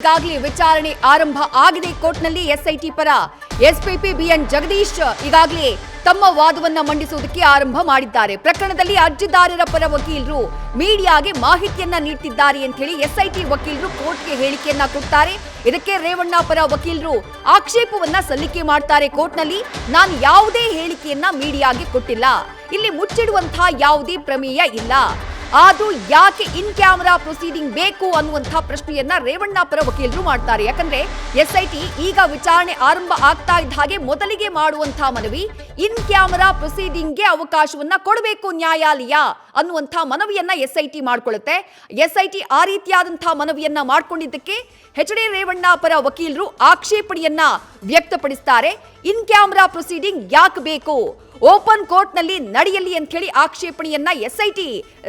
ಈಗಾಗಲೇ ವಿಚಾರಣೆ ಆರಂಭ ಆಗಿದೆ. ಕೋರ್ಟ್ನಲ್ಲಿ ಎಸ್ಐಟಿ ಪರ ಎಸ್ಪಿಪಿ ಬಿಎನ್ ಜಗದೀಶ್ ಈಗಾಗಲೇ ತಮ್ಮ ವಾದವನ್ನ ಮಂಡಿಸುವುದಕ್ಕೆ ಆರಂಭ ಮಾಡಿದ್ದಾರೆ. ಪ್ರಕರಣದಲ್ಲಿ ಅರ್ಜಿದಾರರ ಪರ ವಕೀಲರು ಮೀಡಿಯಾಗೆ ಮಾಹಿತಿಯನ್ನ ನೀಡುತ್ತಿದ್ದಾರೆ ಅಂತ ಹೇಳಿ ಎಸ್ಐಟಿ ವಕೀಲರು ಕೋರ್ಟ್ಗೆ ಹೇಳಿಕೆಯನ್ನ ಕೊಡ್ತಾರೆ. ಇದಕ್ಕೆ ರೇವಣ್ಣ ಪರ ವಕೀಲರು ಆಕ್ಷೇಪವನ್ನ ಸಲ್ಲಿಕೆ ಮಾಡ್ತಾರೆ ಕೋರ್ಟ್ನಲ್ಲಿ. ನಾನು ಯಾವುದೇ ಹೇಳಿಕೆಯನ್ನ ಮೀಡಿಯಾಗೆ ಕೊಟ್ಟಿಲ್ಲ, ಇಲ್ಲಿ ಮುಚ್ಚಿಡುವಂತಹ ಯಾವುದೇ ಪ್ರಮೇಯ ಇಲ್ಲ, ಅದು ಯಾಕೆ ಇನ್ ಕ್ಯಾಮರಾ ಪ್ರೊಸೀಡಿಂಗ್ ಬೇಕು ಅನ್ನುವಂಥ ಪ್ರಶ್ನೆಯನ್ನ ರೇವಣ್ಣ ಪರ ವಕೀಲರು ಮಾಡ್ತಾರೆ. ಯಾಕಂದ್ರೆ ಎಸ್ಐಟಿ ಈಗ ವಿಚಾರಣೆ ಆರಂಭ ಆಗ್ತಾ ಇದ್ದ ಹಾಗೆ ಮೊದಲಿಗೆ ಮಾಡುವಂತಹ ಮನವಿ ಇನ್ ಕ್ಯಾಮರಾ ಪ್ರೊಸೀಡಿಂಗ್ಗೆ ಅವಕಾಶವನ್ನ ಕೊಡಬೇಕು ನ್ಯಾಯಾಲಯ ಅನ್ನುವಂಥ ಮನವಿಯನ್ನ ಎಸ್ಐಟಿ ಮಾಡ್ಕೊಳ್ಳುತ್ತೆ. ಎಸ್ಐಟಿ ಆ ರೀತಿಯಾದಂತಹ ಮನವಿಯನ್ನ ಮಾಡ್ಕೊಂಡಿದ್ದಕ್ಕೆ ಎಚ್.ಡಿ. ರೇವಣ್ಣ ಪರ ವಕೀಲರು ಆಕ್ಷೇಪಣೆಯನ್ನ ವ್ಯಕ್ತಪಡಿಸ್ತಾರೆ. ಇನ್ ಕ್ಯಾಮರಾ ಪ್ರೊಸೀಡಿಂಗ್ ಯಾಕೆ ಬೇಕು, ಓಪನ್ ಕೋರ್ಟ್ ನಲ್ಲಿ ನಡೆಯಲಿ ಅಂತ ಹೇಳಿ ಆಕ್ಷೇಪಣೆಯನ್ನ ಎಸ್ಐಟಿ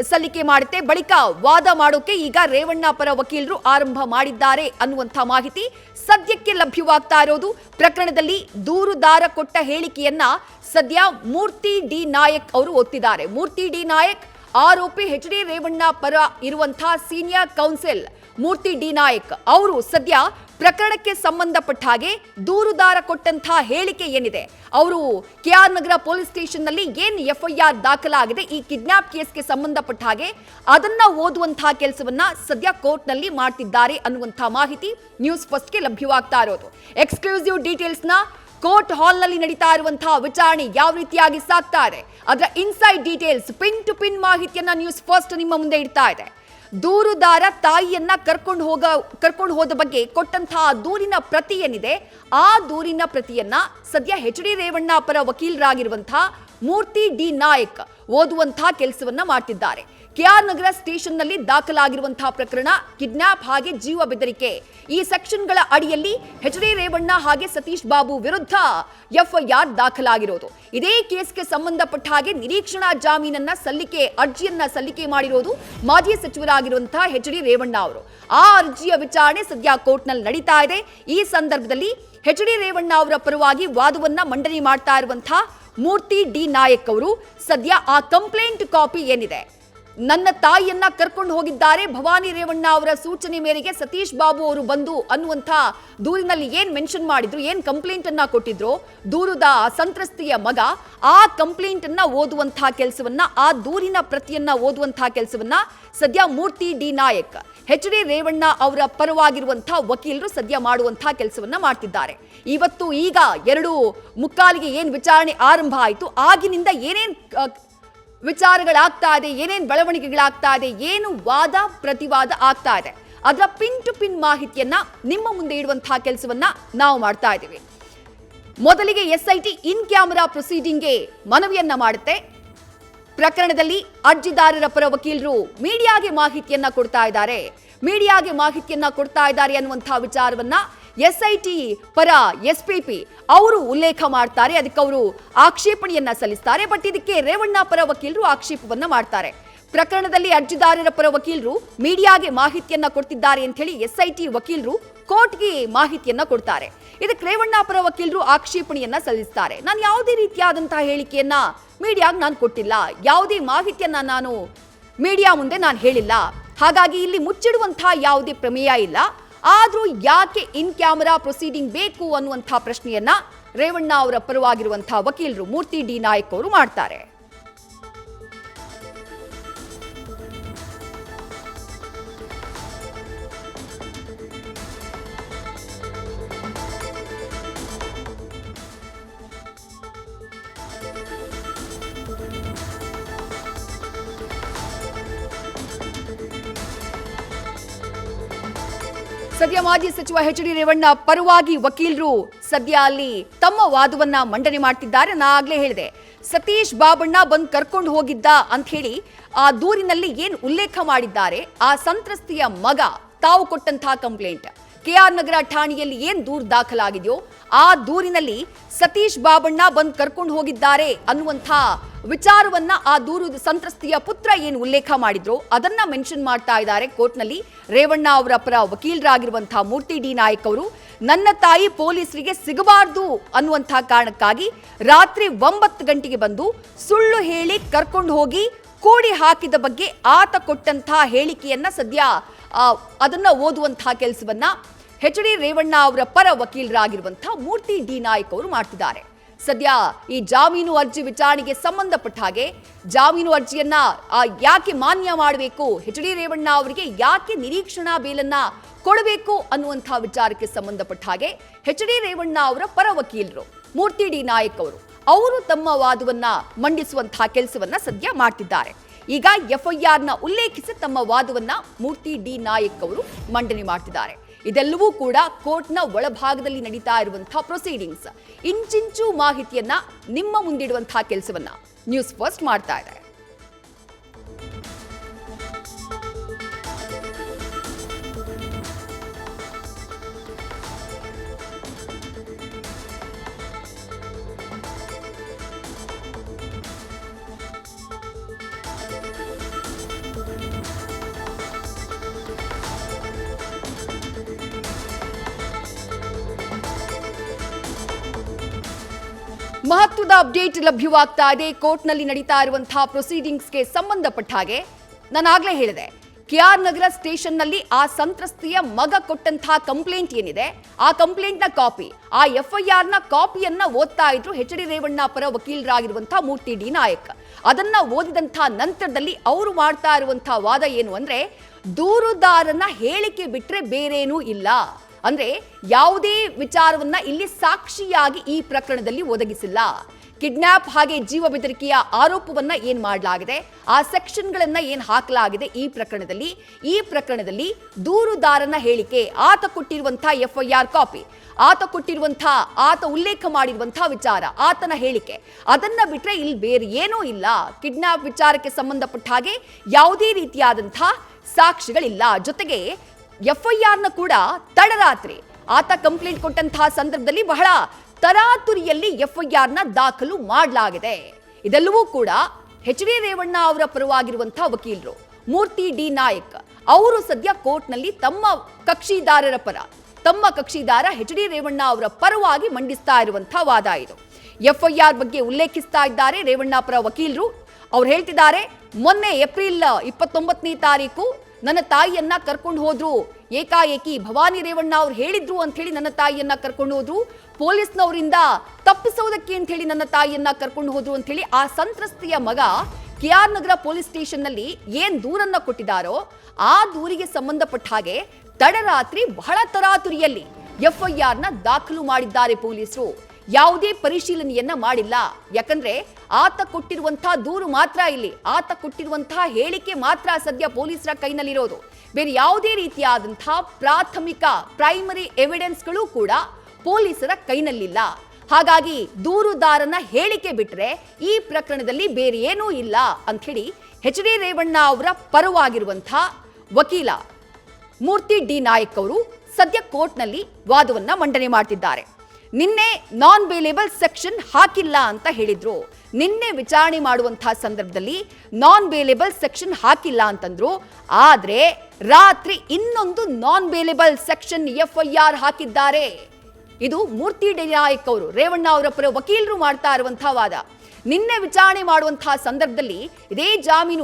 ಸಲ್ಲಿಕೆ ಮಾಡುತ್ತೆ. ಬಳಿಕ ವಾದ ಮಾಡೋಕೆ ಈಗ ರೇವಣ್ಣ ಪರ ವಕೀಲರು ಆರಂಭ ಮಾಡಿದ್ದಾರೆ ಅನ್ನುವಂಥ ಮಾಹಿತಿ ಸದ್ಯಕ್ಕೆ ಲಭ್ಯವಾಗ್ತಾ ಇರೋದು. ಪ್ರಕರಣದಲ್ಲಿ ದೂರುದಾರ ಕೊಟ್ಟ ಹೇಳಿಕೆಯನ್ನ ಸದ್ಯ ಮೂರ್ತಿ ಡಿ ನಾಯಕ್ ಅವರು ಒತ್ತಿದ್ದಾರೆ. ಮೂರ್ತಿ ಡಿ ನಾಯಕ್ ಆರೋಪಿ ಎಚ್.ಡಿ. ರೇವಣ್ಣ ಪರ ಇರುವಂತಹ ಸೀನಿಯರ್ ಕೌನ್ಸಿಲ್ ಮೂರ್ತಿ ಡಿ ನಾಯಕ್ ಅವರು ಸದ್ಯ ಪ್ರಕರಣಕ್ಕೆ ಸಂಬಂಧಪಟ್ಟ ಹಾಗೆ ದೂರುದಾರ ಕೊಟ್ಟಂತಹ ಹೇಳಿಕೆ ಏನಿದೆ, ಅವರು ಕೆಆರ್ ನಗರ ಪೊಲೀಸ್ ಸ್ಟೇಷನ್ ನಲ್ಲಿ ಏನ್ ಎಫ್ಐಆರ್ ದಾಖಲಾಗಿದೆ ಈ ಕಿಡ್ನಾಪ್ ಕೇಸ್ಗೆ ಸಂಬಂಧಪಟ್ಟ ಹಾಗೆ ಅದನ್ನ ಓದುವಂತಹ ಕೆಲಸವನ್ನ ಸದ್ಯ ಕೋರ್ಟ್ ನಲ್ಲಿ ಮಾಡ್ತಿದ್ದಾರೆ ಅನ್ನುವಂತಹ ಮಾಹಿತಿ ನ್ಯೂಸ್ ಫಸ್ಟ್ಗೆ ಲಭ್ಯವಾಗ್ತಾ ಇರೋದು. ಎಕ್ಸ್ಕ್ಲೂಸಿವ್ ಡೀಟೇಲ್ಸ್ ನ ಕೋರ್ಟ್ ಹಾಲ್ ನಲ್ಲಿ ನಡೀತಾ ಇರುವಂತಹ ವಿಚಾರಣೆ ಯಾವ ರೀತಿಯಾಗಿ ಸಾಗ್ತಾ ಇದೆ, ಅದರ inside details pin to pin ಮಾಹಿತಿಯನ್ನ ನ್ಯೂಸ್ ಫಸ್ಟ್ ನಿಮ್ಮ ಮುಂದೆ ಇಡ್ತಾ ಇದೆ. ದೂರುದಾರ ತಾಯಿಯನ್ನ ಕರ್ಕೊಂಡು ಹೋದ ಬಗ್ಗೆ ಕೊಟ್ಟಂತಹ ದೂರಿನ ಪ್ರತಿ ಏನಿದೆ, ಆ ದೂರಿನ ಪ್ರತಿಯನ್ನ ಸದ್ಯ ಎಚ್.ಡಿ. ರೇವಣ್ಣ ಪರ ವಕೀಲರಾಗಿರುವಂತಹ ಮೂರ್ತಿ ಡಿ ನಾಯಕ್ ಓದುವಂತಹ ಕೆಲಸವನ್ನ ಮಾಡ್ತಿದ್ದಾರೆ. ಕೆಆರ್ ನಗರ ಸ್ಟೇಷನ್ ನಲ್ಲಿ ದಾಖಲಾಗಿರುವಂತಹ ಪ್ರಕರಣ ಕಿಡ್ನಾಪ್ ಹಾಗೆ ಜೀವ ಬೆದರಿಕೆ ಈ ಸೆಕ್ಷನ್ಗಳ ಅಡಿಯಲ್ಲಿ ಎಚ್.ಡಿ. ರೇವಣ್ಣ ಹಾಗೆ ಸತೀಶ್ ಬಾಬು ವಿರುದ್ಧ ಎಫ್ಐಆರ್ ದಾಖಲಾಗಿರೋದು. ಇದೇ ಕೇಸ್ಗೆ ಸಂಬಂಧಪಟ್ಟ ಹಾಗೆ ನಿರೀಕ್ಷಣಾ ಜಾಮೀನನ್ನ ಅರ್ಜಿಯನ್ನ ಸಲ್ಲಿಕೆ ಮಾಡಿರೋದು ಮಾಜಿ ಸಚಿವರಾಗಿರುವಂತಹ ಎಚ್.ಡಿ. ರೇವಣ್ಣ ಅವರು. ಆ ಅರ್ಜಿಯ ವಿಚಾರಣೆ ಸದ್ಯ ಕೋರ್ಟ್ ನಲ್ಲಿ ನಡೀತಾ ಇದೆ. ಈ ಸಂದರ್ಭದಲ್ಲಿ ಎಚ್.ಡಿ. ರೇವಣ್ಣ ಅವರ ಪರವಾಗಿ ವಾದವನ್ನ ಮಂಡನೆ ಮಾಡ್ತಾ ಇರುವಂತಹ ಮೂರ್ತಿ ಡಿ ನಾಯಕ್ ಅವರು ಸದ್ಯ ಆ ಕಂಪ್ಲೇಂಟ್ ಕಾಪಿ ಏನಿದೆ, ನನ್ನ ತಾಯಿಯನ್ನ ಕರ್ಕೊಂಡು ಹೋಗಿದ್ದಾರೆ ಭವಾನಿ ರೇವಣ್ಣ ಅವರ ಸೂಚನೆ ಮೇರೆಗೆ ಸತೀಶ್ ಬಾಬು ಅವರು ಬಂದು ಅನ್ನುವಂಥ ದೂರಿನಲ್ಲಿ ಏನ್ ಮೆನ್ಷನ್ ಮಾಡಿದ್ರು, ಏನ್ ಕಂಪ್ಲೇಂಟ್ ಅನ್ನ ಕೊಟ್ಟಿದ್ರು ದೂರದ ಸಂತ್ರಸ್ತೆಯ ಮಗ, ಆ ಕಂಪ್ಲೇಂಟ್ ಅನ್ನ ಓದುವಂತಹ ಕೆಲಸವನ್ನ, ಆ ದೂರಿನ ಪ್ರತಿಯನ್ನ ಓದುವಂತಹ ಕೆಲಸವನ್ನ ಸದ್ಯ ಮೂರ್ತಿ ಡಿ ನಾಯಕ್ ಎಚ್.ಡಿ. ರೇವಣ್ಣ ಅವರ ಪರವಾಗಿರುವಂತಹ ವಕೀಲರು ಸದ್ಯ ಮಾಡುವಂತಹ ಕೆಲಸವನ್ನ ಮಾಡ್ತಿದ್ದಾರೆ. ಇವತ್ತು ಈಗ 2:45 ಏನ್ ವಿಚಾರಣೆ ಆರಂಭ ಆಯಿತು, ಆಗಿನಿಂದ ಏನೇನ್ ವಿಚಾರಗಳಾಗ್ತಾ ಇದೆ, ಏನೇನ್ ಬೆಳವಣಿಗೆಗಳಾಗ್ತಾ ಇದೆ, ಏನು ವಾದ ಪ್ರತಿವಾದ ಆಗ್ತಾ ಇದೆ, ಅದರ ಪಿನ್ ಟು ಪಿನ್ ಮಾಹಿತಿಯನ್ನ ನಿಮ್ಮ ಮುಂದೆ ಇಡುವಂತಹ ಕೆಲಸವನ್ನ ನಾವು ಮಾಡ್ತಾ ಇದ್ದೀವಿ. ಮೊದಲಿಗೆ ಎಸ್ಐಟಿ ಇನ್ ಕ್ಯಾಮರಾ ಪ್ರೊಸೀಡಿಂಗ್ಗೆ ಮನವಿಯನ್ನ ಮಾಡುತ್ತೆ. ಪ್ರಕರಣದಲ್ಲಿ ಅರ್ಜಿದಾರರ ಪರ ವಕೀಲರು ಮೀಡಿಯಾಗೆ ಮಾಹಿತಿಯನ್ನ ಕೊಡ್ತಾ ಇದ್ದಾರೆ ಅನ್ನುವಂತಹ ವಿಚಾರವನ್ನ ಎಸ್ಐಟಿ ಪರ ಎಸ್ಪಿಪಿ ಅವರು ಉಲ್ಲೇಖ ಮಾಡ್ತಾರೆ. ಅದಕ್ಕೆ ಅವರು ಆಕ್ಷೇಪಣೆಯನ್ನ ಸಲ್ಲಿಸ್ತಾರೆ. ಬಟ್ ಇದಕ್ಕೆ ರೇವಣ್ಣ ಪರ ವಕೀಲರು ಆಕ್ಷೇಪವನ್ನ ಮಾಡ್ತಾರೆ. ಪ್ರಕರಣದಲ್ಲಿ ಅರ್ಜಿದಾರರ ಪರ ವಕೀಲರು ಮೀಡಿಯಾಗೆ ಮಾಹಿತಿಯನ್ನ ಕೊಡ್ತಿದ್ದಾರೆ ಅಂತ ಹೇಳಿ ಎಸ್ಐಟಿ ವಕೀಲರು ಕೋರ್ಟ್ಗೆ ಮಾಹಿತಿಯನ್ನ ಕೊಡ್ತಾರೆ. ಇದಕ್ಕೆ ರೇವಣ್ಣ ಪರ ವಕೀಲರು ಆಕ್ಷೇಪಣೆಯನ್ನ ಸಲ್ಲಿಸ್ತಾರೆ. ನಾನು ಯಾವುದೇ ರೀತಿಯಾದಂತಹ ಹೇಳಿಕೆಯನ್ನ ಮೀಡಿಯಾಗೆ ನಾನು ಕೊಟ್ಟಿಲ್ಲ, ಯಾವುದೇ ಮಾಹಿತಿಯನ್ನ ನಾನು ಮೀಡಿಯಾ ಮುಂದೆ ನಾನು ಹೇಳಿಲ್ಲ, ಹಾಗಾಗಿ ಇಲ್ಲಿ ಮುಚ್ಚಿಡುವಂತಹ ಯಾವುದೇ ಪ್ರಮೇಯ ಇಲ್ಲ, ಆದ್ರೂ ಯಾಕೆ ಇನ್ ಕ್ಯಾಮರಾ ಪ್ರೊಸೀಡಿಂಗ್ ಬೇಕು ಅನ್ನುವಂತಹ ಪ್ರಶ್ನೆಯನ್ನ ರೇವಣ್ಣ ಅವರ ಪರವಾಗಿರುವಂತಹ ವಕೀಲರು ಮೂರ್ತಿ ಡಿ ನಾಯಕ್ ಅವರು ಮಾಡ್ತಾರೆ. ಸದ್ಯ ಮಾಜಿ ಸಚಿವ ಎಚ್.ಡಿ. ರೇವಣ್ಣ ಪರವಾಗಿ ವಕೀಲರು ಸದ್ಯ ಅಲ್ಲಿ ತಮ್ಮ ವಾದವನ್ನ ಮಂಡನೆ ಮಾಡ್ತಿದ್ದಾರೆ. ನಾ ಆಗ್ಲೇ ಹೇಳಿದೆ, ಸತೀಶ್ ಬಾಬಣ್ಣ ಬಂದು ಕರ್ಕೊಂಡು ಹೋಗಿದ್ದ ಅಂತ ಹೇಳಿ ಆ ದೂರಿನಲ್ಲಿ ಏನ್ ಉಲ್ಲೇಖ ಮಾಡಿದ್ದಾರೆ, ಆ ಸಂತ್ರಸ್ತೆಯ ಮಗ ತಾವು ಕೊಟ್ಟಂತಹ ಕಂಪ್ಲೇಂಟ್ ಕೆಆರ್ ನಗರ ಠಾಣೆಯಲ್ಲಿ ಏನ್ ದೂರು ದಾಖಲಾಗಿದೆಯೋ ಆ ದೂರಿನಲ್ಲಿ ಸತೀಶ್ ಬಾಬಣ್ಣ ಬಂದು ಕರ್ಕೊಂಡು ಹೋಗಿದ್ದಾರೆ ಅನ್ನುವಂಥ ವಿಚಾರವನ್ನ ಆ ದೂರು ಸಂತ್ರಸ್ತೆಯ ಪುತ್ರ ಏನು ಉಲ್ಲೇಖ ಮಾಡಿದ್ರು ಅದನ್ನ ಮೆನ್ಷನ್ ಮಾಡ್ತಾ ಇದ್ದಾರೆ ಕೋರ್ಟ್ನಲ್ಲಿ. ರೇವಣ್ಣ ಅವರ ಪರ ವಕೀಲರಾಗಿರುವಂತಹ ಮೂರ್ತಿ ಡಿ ನಾಯಕ್ ಅವರು ನನ್ನ ತಾಯಿ ಪೊಲೀಸರಿಗೆ ಸಿಗಬಾರ್ದು ಅನ್ನುವಂತಹ ಕಾರಣಕ್ಕಾಗಿ ರಾತ್ರಿ 9 ಗಂಟೆಗೆ ಬಂದು ಸುಳ್ಳು ಹೇಳಿ ಕರ್ಕೊಂಡು ಹೋಗಿ ಕೂಡಿ ಹಾಕಿದ ಬಗ್ಗೆ ಆತ ಕೊಟ್ಟಂತಹ ಹೇಳಿಕೆಯನ್ನ ಸದ್ಯ ಅದನ್ನ ಓದುವಂತಹ ಕೆಲಸವನ್ನ ಎಚ್ ಡಿ ರೇವಣ್ಣ ಅವರ ಪರ ವಕೀಲರಾಗಿರುವಂತಹ ಮೂರ್ತಿ ಡಿ ನಾಯಕ್ ಅವರು ಮಾಡ್ತಿದ್ದಾರೆ. ಸದ್ಯ ಈ ಜಾಮೀನು ಅರ್ಜಿ ವಿಚಾರಣೆಗೆ ಸಂಬಂಧಪಟ್ಟ ಹಾಗೆ ಜಾಮೀನು ಅರ್ಜಿಯನ್ನ ಯಾಕೆ ಮಾನ್ಯ ಮಾಡಬೇಕು, ಎಚ್ ಡಿ ರೇವಣ್ಣ ಅವರಿಗೆ ಯಾಕೆ ನಿರೀಕ್ಷಣಾ ಬೇಲನ್ನ ಕೊಡಬೇಕು ಅನ್ನುವಂತಹ ವಿಚಾರಕ್ಕೆ ಸಂಬಂಧಪಟ್ಟ ಹಾಗೆ ಎಚ್ ಡಿ ರೇವಣ್ಣ ಅವರ ಪರ ವಕೀಲರು ಮೂರ್ತಿ ಡಿ ನಾಯಕ್ ಅವರು ತಮ್ಮ ವಾದವನ್ನ ಮಂಡಿಸುವಂತಹ ಕೆಲಸವನ್ನ ಸದ್ಯ ಮಾಡ್ತಿದ್ದಾರೆ. ಈಗ ಎಫ್ಐಆರ್ನ ಉಲ್ಲೇಖಿಸಿ ತಮ್ಮ ವಾದವನ್ನ ಮೂರ್ತಿ ಡಿ ನಾಯಕ್ ಅವರು ಮಂಡನೆ ಮಾಡ್ತಿದ್ದಾರೆ. ಇದೆಲ್ಲವೂ ಕೂಡ ಕೋರ್ಟ್ನ ಒಳಭಾಗದಲ್ಲಿ ನಡೀತಾ ಇರುವಂತಹ ಪ್ರೊಸೀಡಿಂಗ್ಸ್. ಇಂಚಿಂಚು ಮಾಹಿತಿಯನ್ನ ನಿಮ್ಮ ಮುಂದಿಡುವಂತಹ ಕೆಲಸವನ್ನ ನ್ಯೂಸ್ ಫಸ್ಟ್ ಮಾಡ್ತಾ ಇದೆ. ಮಹತ್ವದ ಅಪ್ಡೇಟ್ ಲಭ್ಯವಾಗ್ತಾ ಇದೆ. ಕೋರ್ಟ್ನಲ್ಲಿ ನಡೀತಾ ಇರುವಂತಹ ಪ್ರೊಸೀಡಿಂಗ್ಸ್ಗೆ ಸಂಬಂಧಪಟ್ಟ ಹಾಗೆ ನಾನಾಗಲೇ ಹೇಳಿದೆ, ಕೆಆರ್ ನಗರ ಸ್ಟೇಷನ್ನಲ್ಲಿ ಆ ಸಂತ್ರಸ್ತೆಯ ಮಗ ಕೊಟ್ಟಂತಹ ಕಂಪ್ಲೇಂಟ್ ಏನಿದೆ, ಆ ಕಂಪ್ಲೇಂಟ್ನ ಕಾಪಿ, ಆ ಎಫ್ಐಆರ್ನ ಕಾಪಿಯನ್ನ ಓದ್ತಾ ಇದ್ರು ಎಚ್ ಡಿ ರೇವಣ್ಣ ಪರ ವಕೀಲರಾಗಿರುವಂತಹ ಮೂರ್ತಿ ಡಿ ನಾಯಕ್. ಅದನ್ನ ಓದಿದಂತಹ ನಂತರದಲ್ಲಿ ಅವರು ಮಾಡ್ತಾ ಇರುವಂತಹ ವಾದ ಏನು ಅಂದ್ರೆ, ದೂರುದಾರನ ಹೇಳಿಕೆ ಬಿಟ್ರೆ ಬೇರೇನೂ ಇಲ್ಲ. ಅಂದ್ರೆ ಯಾವುದೇ ವಿಚಾರವನ್ನ ಇಲ್ಲಿ ಸಾಕ್ಷಿಯಾಗಿ ಈ ಪ್ರಕರಣದಲ್ಲಿ ಒದಗಿಸಿಲ್ಲ. ಕಿಡ್ನಾಪ್ ಹಾಗೆ ಜೀವ ಬೆದರಿಕೆಯ ಆರೋಪವನ್ನ ಏನ್ ಮಾಡಲಾಗಿದೆ, ಆ ಸೆಕ್ಷನ್ಗಳನ್ನ ಏನ್ ಹಾಕಲಾಗಿದೆ ಈ ಪ್ರಕರಣದಲ್ಲಿ ದೂರುದಾರನ ಹೇಳಿಕೆ, ಆತ ಕೊಟ್ಟಿರುವಂತಹ ಎಫ್ಐಆರ್ ಕಾಪಿ, ಆತ ಉಲ್ಲೇಖ ಮಾಡಿರುವಂತಹ ವಿಚಾರ, ಆತನ ಹೇಳಿಕೆ, ಅದನ್ನ ಬಿಟ್ರೆ ಇಲ್ಲಿ ಬೇರೆ ಏನೂ ಇಲ್ಲ. ಕಿಡ್ನಾಪ್ ವಿಚಾರಕ್ಕೆ ಸಂಬಂಧಪಟ್ಟ ಹಾಗೆ ಯಾವುದೇ ರೀತಿಯಾದಂತಹ ಸಾಕ್ಷಿಗಳಿಲ್ಲ. ಜೊತೆಗೆ ಎಫ್ಐಆರ್ನ ಕೂಡ ತಡರಾತ್ರಿ ಆತ ಕಂಪ್ಲೇಂಟ್ ಕೊಟ್ಟಂತಹ ಸಂದರ್ಭದಲ್ಲಿ ಬಹಳ ತರಾತುರಿಯಲ್ಲಿ ಎಫ್ಐಆರ್ನ ದಾಖಲು ಮಾಡಲಾಗಿದೆ. ಇದೆಲ್ಲವೂ ಕೂಡ ಎಚ್ ಡಿ ರೇವಣ್ಣ ಅವರ ಪರವಾಗಿರುವಂತಹ ವಕೀಲರು ಮೂರ್ತಿ ಡಿ ನಾಯಕ್ ಅವರು ಸದ್ಯ ಕೋರ್ಟ್ನಲ್ಲಿ ತಮ್ಮ ಕಕ್ಷಿದಾರ ಎಚ್ ಡಿ ರೇವಣ್ಣ ಅವರ ಪರವಾಗಿ ಮಂಡಿಸ್ತಾ ಇರುವಂತಹ ವಾದ ಇದು. ಎಫ್ಐಆರ್ ಬಗ್ಗೆ ಉಲ್ಲೇಖಿಸ್ತಾ ಇದ್ದಾರೆ ರೇವಣ್ಣ ಪರ ವಕೀಲರು. ಅವ್ರು ಹೇಳ್ತಿದ್ದಾರೆ, ಮೊನ್ನೆ ಏಪ್ರಿಲ್ 29ನೇ ತಾರೀಕು ನನ್ನ ತಾಯಿಯನ್ನ ಕರ್ಕೊಂಡು ಹೋದ್ರು, ಏಕಾಏಕಿ ಭವಾನಿ ರೇವಣ್ಣ ಅವ್ರು ಹೇಳಿದ್ರು ಅಂತ ಹೇಳಿ ನನ್ನ ತಾಯಿಯನ್ನ ಕರ್ಕೊಂಡು ಹೋದ್ರು, ಪೊಲೀಸ್ನವರಿಂದ ತಪ್ಪಿಸೋದಕ್ಕೆ ಅಂತ ಹೇಳಿ ನನ್ನ ತಾಯಿಯನ್ನ ಕರ್ಕೊಂಡು ಹೋದ್ರು ಅಂತ ಹೇಳಿ ಆ ಸಂತ್ರಸ್ತೆಯ ಮಗ ಕೆಆರ್ ನಗರ ಪೊಲೀಸ್ ಸ್ಟೇಷನ್ ನಲ್ಲಿ ಏನ್ ದೂರನ್ನ ಕೊಟ್ಟಿದ್ದಾರೋ ಆ ದೂರಿಗೆ ಸಂಬಂಧಪಟ್ಟ ಹಾಗೆ ತಡರಾತ್ರಿ ಬಹಳ ತರಾತುರಿಯಲ್ಲಿ ಎಫ್ಐಆರ್ನ ದಾಖಲು ಮಾಡಿದ್ದಾರೆ ಪೊಲೀಸರು. ಯಾವುದೇ ಪರಿಶೀಲನೆಯನ್ನ ಮಾಡಿಲ್ಲ. ಯಾಕಂದ್ರೆ ಆತ ಕೊಟ್ಟಿರುವಂತಹ ದೂರು ಮಾತ್ರ ಇಲ್ಲಿ, ಆತ ಕೊಟ್ಟಿರುವಂತಹ ಹೇಳಿಕೆ ಮಾತ್ರ ಸದ್ಯ ಪೊಲೀಸರ ಕೈನಲ್ಲಿರೋದು. ಬೇರೆ ಯಾವುದೇ ರೀತಿಯಾದಂತಹ ಪ್ರೈಮರಿ ಎವಿಡೆನ್ಸ್ಗಳು ಕೂಡ ಪೊಲೀಸರ ಕೈನಲ್ಲಿಲ್ಲ. ಹಾಗಾಗಿ ದೂರುದಾರನ ಹೇಳಿಕೆ ಬಿಟ್ರೆ ಈ ಪ್ರಕರಣದಲ್ಲಿ ಬೇರೆ ಏನೂ ಇಲ್ಲ ಅಂತ ಹೇಳಿ ಎಚ್ ಡಿ ರೇವಣ್ಣ ಅವರ ಪರವಾಗಿರುವಂತಹ ವಕೀಲ ಮೂರ್ತಿ ಡಿ ನಾಯಕ್ ಅವರು ಸದ್ಯ ಕೋರ್ಟ್ನಲ್ಲಿ ವಾದವನ್ನ ಮಂಡನೆ ಮಾಡ್ತಿದ್ದಾರೆ. ನಿನ್ನೆ ನಾನ್ ಬೇಲೇಬಲ್ ಸೆಕ್ಷನ್ ಹಾಕಿಲ್ಲ ಅಂತ ಹೇಳಿದ್ರು. ನಿನ್ನೆ ವಿಚಾರಣೆ ಮಾಡುವಂತಹ ಸಂದರ್ಭದಲ್ಲಿ ನಾನ್ ಬೇಲೇಬಲ್ ಸೆಕ್ಷನ್ ಹಾಕಿಲ್ಲ ಅಂತಂದ್ರು. ಆದ್ರೆ ರಾತ್ರಿ ಇನ್ನೊಂದು ನಾನ್ ಬೇಲೇಬಲ್ ಸೆಕ್ಷನ್ ಎಫ್ಐಆರ್ ಹಾಕಿದ್ದಾರೆ. ಇದು ಮೂರ್ತಿ ಡಿ ನಾಯಕ್ ಅವರು ರೇವಣ್ಣ ಅವರ ಪರ ವಕೀಲರು ಮಾಡ್ತಾ ಇರುವಂತಹ ವಾದ. ನಿನ್ನೆ ವಿಚಾರಣೆ ಮಾಡುವಂತಹ ಸಂದರ್ಭದಲ್ಲಿ ಇದೇ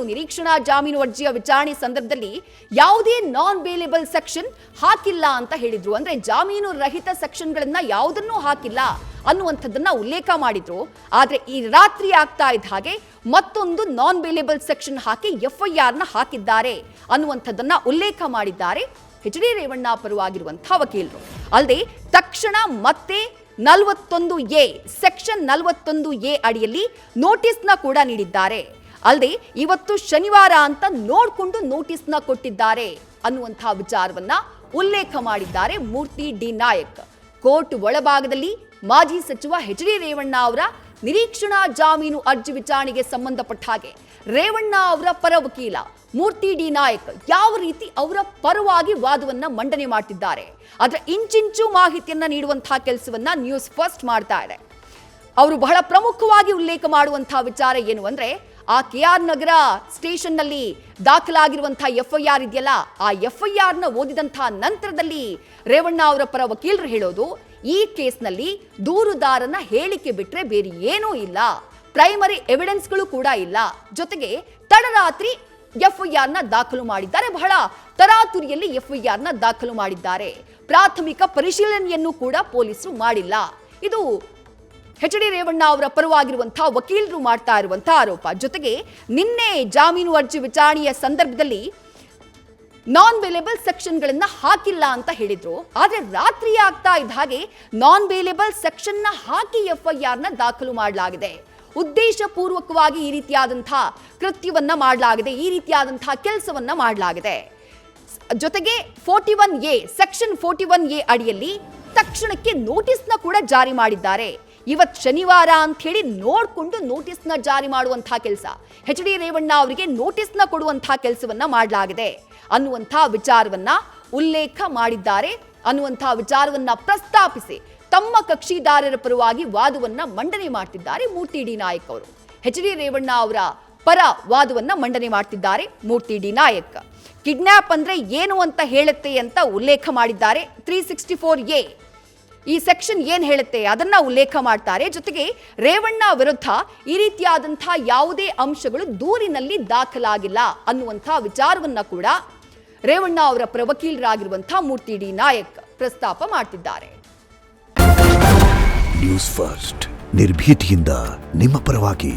ನಿರೀಕ್ಷಣಾ ಜಾಮೀನು ಅರ್ಜಿಯ ವಿಚಾರಣೆ ಸಂದರ್ಭದಲ್ಲಿ ಯಾವುದೇ ನಾನ್ ಬೇಲೇಬಲ್ ಸೆಕ್ಷನ್ ಹಾಕಿಲ್ಲ ಅಂತ ಹೇಳಿದ್ರು. ಅಂದ್ರೆ ಜಾಮೀನು ರಹಿತ ಸೆಕ್ಷನ್ಗಳನ್ನ ಯಾವುದನ್ನೂ ಹಾಕಿಲ್ಲ ಅನ್ನುವಂಥದ್ದನ್ನ ಉಲ್ಲೇಖ ಮಾಡಿದ್ರು. ಆದ್ರೆ ಈ ರಾತ್ರಿ ಆಗ್ತಾ ಇದ್ದ ಹಾಗೆ ಮತ್ತೊಂದು ನಾನ್ ಬೇಲೇಬಲ್ ಸೆಕ್ಷನ್ ಹಾಕಿ ಎಫ್ಐಆರ್ನ ಹಾಕಿದ್ದಾರೆ ಅನ್ನುವಂಥದ್ದನ್ನ ಉಲ್ಲೇಖ ಮಾಡಿದ್ದಾರೆ ಎಚ್ ಡಿ ರೇವಣ್ಣ ಪರವಾಗಿರುವಂತಹ ವಕೀಲರು. ಅಲ್ಲದೆ ತಕ್ಷಣ ಮತ್ತೆ 41A ಸೆಕ್ಷನ್ 41A ಅಡಿಯಲ್ಲಿ ನೋಟಿಸ್ನ ಕೂಡ ನೀಡಿದ್ದಾರೆ. ಅಲ್ಲದೆ ಇವತ್ತು ಶನಿವಾರ ಅಂತ ನೋಡಿಕೊಂಡು ನೋಟಿಸ್ನ ಕೊಟ್ಟಿದ್ದಾರೆ ಅನ್ನುವಂತಹ ವಿಚಾರವನ್ನ ಉಲ್ಲೇಖ ಮಾಡಿದ್ದಾರೆ ಮೂರ್ತಿ ಡಿ ನಾಯಕ್. ಕೋರ್ಟ್ ಒಳಭಾಗದಲ್ಲಿ ಮಾಜಿ ಸಚಿವ ಎಚ್ ಡಿ ರೇವಣ್ಣ ಅವರ ನಿರೀಕ್ಷಣಾ ಜಾಮೀನು ಅರ್ಜಿ ವಿಚಾರಣೆಗೆ ಸಂಬಂಧಪಟ್ಟ ಹಾಗೆ ರೇವಣ್ಣ ಅವರ ಪರ ವಕೀಲ ಮೂರ್ತಿ ಡಿ ನಾಯಕ್ ಯಾವ ರೀತಿ ಅವರ ಪರವಾಗಿ ವಾದವನ್ನ ಮಂಡನೆ ಮಾಡ್ತಿದ್ದಾರೆ, ಅದರ ಇಂಚಿಂಚು ಮಾಹಿತಿಯನ್ನ ನೀಡುವಂತಹ ಕೆಲಸವನ್ನ ನ್ಯೂಸ್ ಫಸ್ಟ್ ಮಾಡ್ತಾ ಇದೆ. ಅವರು ಬಹಳ ಪ್ರಮುಖವಾಗಿ ಉಲ್ಲೇಖ ಮಾಡುವಂತಹ ವಿಚಾರ ಏನು ಅಂದ್ರೆ, ಆ ಕೆಆರ್ ನಗರ ಸ್ಟೇಷನ್ ನಲ್ಲಿ ದಾಖಲಾಗಿರುವಂತಹ ಎಫ್ಐಆರ್ ಇದೆಯಲ್ಲ, ಆ ಎಫ್ಐಆರ್ ನ ಓದಿದಂತಹ ನಂತರದಲ್ಲಿ ರೇವಣ್ಣ ಅವರ ಪರ ವಕೀಲರು ಹೇಳೋದು, ಈ ಕೇಸ್ನಲ್ಲಿ ದೂರುದಾರನ ಹೇಳಿಕೆ ಬಿಟ್ರೆ ಬೇರೆ ಏನೂ ಇಲ್ಲ, ಪ್ರೈಮರಿ ಎವಿಡೆನ್ಸ್ಗಳು ಕೂಡ ಇಲ್ಲ. ಜೊತೆಗೆ ತಡರಾತ್ರಿ ಎಫ್ಐಆರ್ನ ದಾಖಲು ಮಾಡಿದ್ದಾರೆ. ಬಹಳ ತರಾತುರಿಯಲ್ಲಿ ಎಫ್ಐಆರ್ನ ದಾಖಲು ಮಾಡಿದ್ದಾರೆ. ಪ್ರಾಥಮಿಕ ಪರಿಶೀಲನೆಯನ್ನು ಕೂಡ ಪೊಲೀಸರು ಮಾಡಿಲ್ಲ. ಇದು ಎಚ್ ಡಿ ರೇವಣ್ಣ ಅವರ ಪರವಾಗಿರುವಂತಹ ವಕೀಲರು ಮಾಡ್ತಾ ಇರುವಂತಹ ಆರೋಪ. ಜೊತೆಗೆ ನಿನ್ನೆ ಜಾಮೀನು ಅರ್ಜಿ ವಿಚಾರಣೆಯ ಸಂದರ್ಭದಲ್ಲಿ ನಾನ್ ಬೇಲೇಬಲ್ ಸೆಕ್ಷನ್ಗಳನ್ನ ಹಾಕಿಲ್ಲ ಅಂತ ಹೇಳಿದ್ರು. ಆದ್ರೆ ರಾತ್ರಿ ಆಗ್ತಾ ಇದ್ದ ಹಾಗೆ ನಾನ್ ಬೇಲೇಬಲ್ ಸೆಕ್ಷನ್ ನ ಹಾಕಿ ಎಫ್ಐಆರ್ನ ದಾಖಲು ಮಾಡಲಾಗಿದೆ. ಉದ್ದೇಶ ಪೂರ್ವಕವಾಗಿ ಈ ರೀತಿಯಾದಂತಹ ಕೃತ್ಯವನ್ನ ಮಾಡಲಾಗಿದೆ, ಈ ರೀತಿಯಾದಂತಹ ಕೆಲಸವನ್ನ ಮಾಡಲಾಗಿದೆ. ಜೊತೆಗೆ 41A ಸೆಕ್ಷನ್ 41A ಅಡಿಯಲ್ಲಿ ತಕ್ಷಣಕ್ಕೆ ನೋಟಿಸ್ನ ಕೂಡ ಜಾರಿ ಮಾಡಿದ್ದಾರೆ. ಇವತ್ತು ಶನಿವಾರ ಅಂತ ಹೇಳಿ ನೋಡ್ಕೊಂಡು ನೋಟಿಸ್ನ ಜಾರಿ ಮಾಡುವಂತಹ ಕೆಲಸ, ಎಚ್ ಡಿ ರೇವಣ್ಣ ಅವರಿಗೆ ನೋಟಿಸ್ನ ಕೊಡುವಂತಹ ಕೆಲಸವನ್ನ ಮಾಡಲಾಗಿದೆ ಅನ್ನುವಂತಹ ವಿಚಾರವನ್ನ ಉಲ್ಲೇಖ ಮಾಡಿದ್ದಾರೆ. ಅನ್ನುವಂತಹ ವಿಚಾರವನ್ನ ಪ್ರಸ್ತಾಪಿಸಿ ತಮ್ಮ ಕಕ್ಷಿದಾರರ ಪರವಾಗಿ ವಾದವನ್ನ ಮಂಡನೆ ಮಾಡ್ತಿದ್ದಾರೆ ಮೂರ್ತಿ ಡಿ ನಾಯಕ್ ಅವರು. ಎಚ್ ಡಿ ರೇವಣ್ಣ ಅವರ ಪರ ವಾದವನ್ನ ಮಂಡನೆ ಮಾಡ್ತಿದ್ದಾರೆ ಮೂರ್ತಿ ಡಿ ನಾಯಕ್. ಕಿಡ್ನಾಪ್ ಅಂದ್ರೆ ಏನು ಅಂತ ಹೇಳುತ್ತೆ ಅಂತ ಉಲ್ಲೇಖ ಮಾಡಿದ್ದಾರೆ. 364A ಈ ಸೆಕ್ಷನ್ ಏನ್ ಹೇಳುತ್ತೆ ಅದನ್ನ ಉಲ್ಲೇಖ ಮಾಡ್ತಾರೆ. ಜೊತೆಗೆ ರೇವಣ್ಣ ವಿರುದ್ಧ ಈ ರೀತಿಯಾದಂತಹ ಯಾವುದೇ ಅಂಶಗಳು ದೂರಿನಲ್ಲಿ ದಾಖಲಾಗಿಲ್ಲ ಅನ್ನುವಂತಹ ವಿಚಾರವನ್ನ ಕೂಡ ರೇವಣ್ಣ ಅವರ ಪರ ವಕೀಲರಾಗಿರುವಂತಹ ಮೂರ್ತಿ ಡಿ ನಾಯಕ್ ಪ್ರಸ್ತಾಪ ಮಾಡ್ತಿದ್ದಾರೆ. ನ್ಯೂಸ್ ಫಸ್ಟ್ ನಿರ್ಭೀತಿಯಿಂದ ನಿಮ್ಮ ಪರವಾಗಿ.